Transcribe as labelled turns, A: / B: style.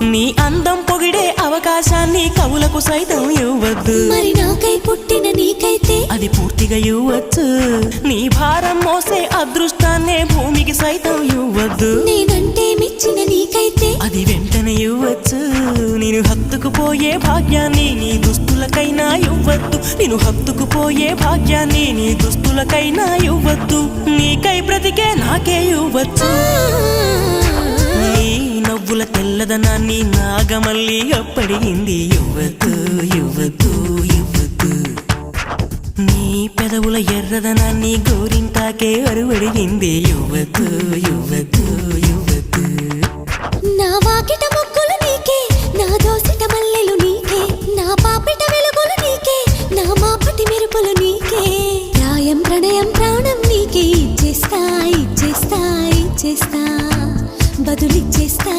A: నీ అందం పొగిడే అవకాశాన్ని కవులకు సైతం ఇవ్వద్దు.
B: మరి నాకై పుట్టిన నీకైతే
A: అది పూర్తిగా ఇవ్వచ్చు. నీ భారం మోసే అదృష్టాన్నే భూమికి సైతం ఇవ్వద్దు.
B: నేనంటే మెచ్చిన నీకైతే
A: అది వెంటనే ఇవ్వచ్చు. నేను హత్తుకుపోయే భాగ్యాన్ని నీ దుస్తులకైనా ఇవ్వద్దు. నేను హత్తుకుపోయే భాగ్యాన్ని నీ దుస్తులకైనా ఇవ్వద్దు. నీకై బ్రతికే నాకే ఇవ్వచ్చు. నీ నవ్వుల తెల్లదనాన్ని నాగమల్లి అప్పడిగింది. ఇవ్వద్దు ఇవ్వద్దు ఇవ్వద్దు. నీ పెదవుల ఎర్రదనాన్ని గోరింటాకే అరువడిగింది. ఇవ్వద్దు ఇవ్వద్దు ఇవ్వద్దు.
B: నా వాకిట మొక్కులు నీకే, నా దోసిట మల్లెలు నీకే, నా పాపిట వెలుగులు నీకే, నా మాపటి మెరుపులు నీకే. ప్రాయం ప్రణయం ప్రాణం నీకే. ఇచ్చేస్తా ఇచ్చేస్తా ఇచ్చేస్తా బదులిచ్చేస్తా.